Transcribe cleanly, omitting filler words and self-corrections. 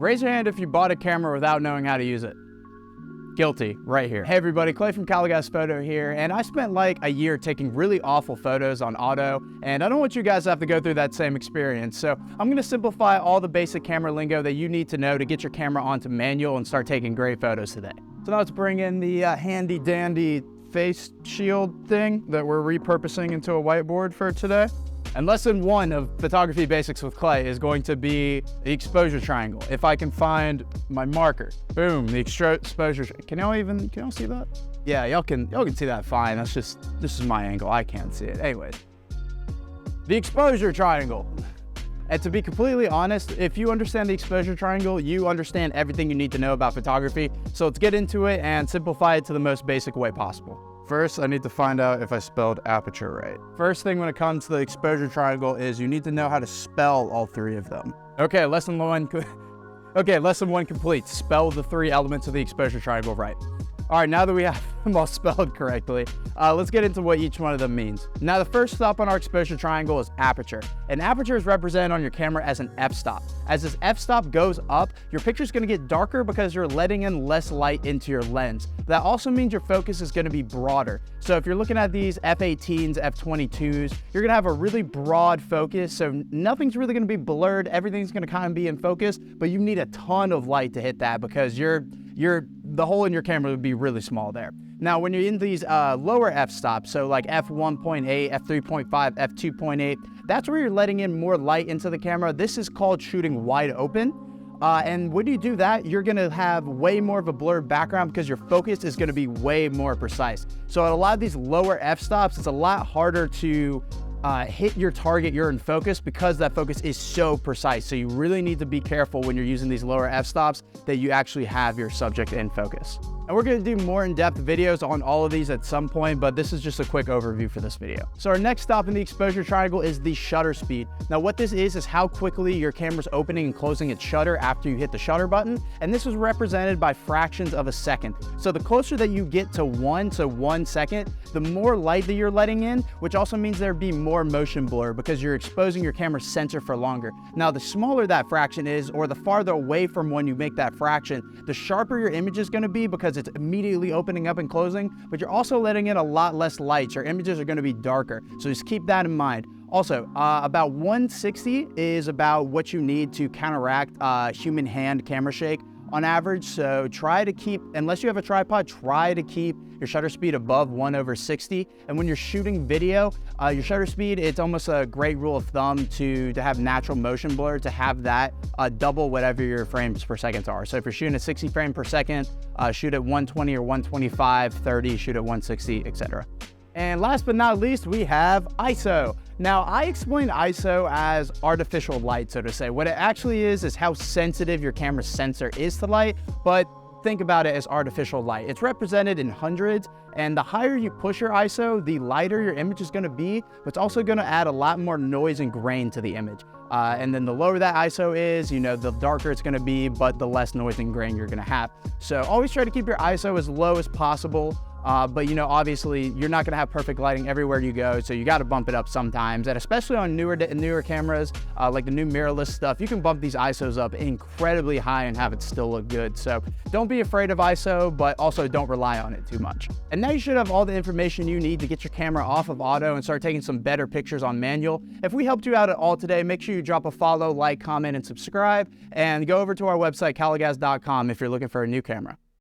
Raise your hand if you bought a camera without knowing how to use it. Guilty, right here. Hey everybody, Clay from Calagaz Photo here, and I spent like a year taking really awful photos on auto, and I don't want you guys to have to go through that same experience. So I'm gonna simplify all the basic camera lingo that you need to know to get your camera onto manual and start taking great photos today. So now let's bring in the handy dandy face shield thing that we're repurposing into a whiteboard for today. And lesson one of photography basics with Clay is going to be the exposure triangle. If I can find my marker, boom, the exposure. Can y'all see that? Yeah, y'all can see that fine. This is my angle. I can't see it. Anyways, the exposure triangle. And to be completely honest, if you understand the exposure triangle, you understand everything you need to know about photography. So let's get into it and simplify it to the most basic way possible. First, I need to find out if I spelled aperture right. First thing when it comes to the exposure triangle is you need to know how to spell all three of them. Okay, lesson one complete. Spell the three elements of the exposure triangle right. All right, now that we have them all spelled correctly, let's get into what each one of them means. Now, the first stop on our exposure triangle is aperture. And aperture is represented on your camera as an f-stop. As this f-stop goes up, your picture's gonna get darker because you're letting in less light into your lens. That also means your focus is gonna be broader. So if you're looking at these f/18s, f/22s, you're gonna have a really broad focus, so nothing's really gonna be blurred, everything's gonna kind of be in focus, but you need a ton of light to hit that because the hole in your camera would be really small there. Now, when you're in these lower f-stops, so like f1.8, f3.5, f2.8, that's where you're letting in more light into the camera. This is called shooting wide open. And when you do that, you're gonna have way more of a blurred background because your focus is gonna be way more precise. So at a lot of these lower f-stops, it's a lot harder to hit your target you're in focus because that focus is so precise. So you really need to be careful when you're using these lower f-stops that you actually have your subject in focus. And we're gonna do more in-depth videos on all of these at some point, but this is just a quick overview for this video. So our next stop in the exposure triangle is the shutter speed. Now what this is how quickly your camera's opening and closing its shutter after you hit the shutter button. And this is represented by fractions of a second. So the closer that you get to 1 second, the more light that you're letting in, which also means there'd be more motion blur because you're exposing your camera's sensor for longer. Now, the smaller that fraction is, or the farther away from when you make that fraction, the sharper your image is gonna be because it's immediately opening up and closing, but you're also letting in a lot less light. Your images are gonna be darker. So just keep that in mind. Also, about 160 is about what you need to counteract human hand camera shake on average. So try to keep, unless you have a tripod, try to keep your shutter speed above 1/60. And when you're shooting video, your shutter speed, it's almost a great rule of thumb to have natural motion blur, to have that double whatever your frames per second are. So if you're shooting at 60 frames per second, shoot at 120 or 125, 30, shoot at 160, etc. And last but not least, we have ISO. Now, I explain ISO as artificial light, so to say. What it actually is how sensitive your camera's sensor is to light, but think about it as artificial light. It's represented in hundreds, and the higher you push your ISO, the lighter your image is gonna be, but it's also gonna add a lot more noise and grain to the image. And then the lower that ISO is, the darker it's gonna be, but the less noise and grain you're gonna have. So always try to keep your ISO as low as possible. But obviously you're not gonna have perfect lighting everywhere you go, so you gotta bump it up sometimes. And especially on newer cameras, like the new mirrorless stuff, you can bump these ISOs up incredibly high and have it still look good. So don't be afraid of ISO, but also don't rely on it too much. And now you should have all the information you need to get your camera off of auto and start taking some better pictures on manual. If we helped you out at all today, make sure you drop a follow, like, comment, and subscribe, and go over to our website, calagaz.com, if you're looking for a new camera.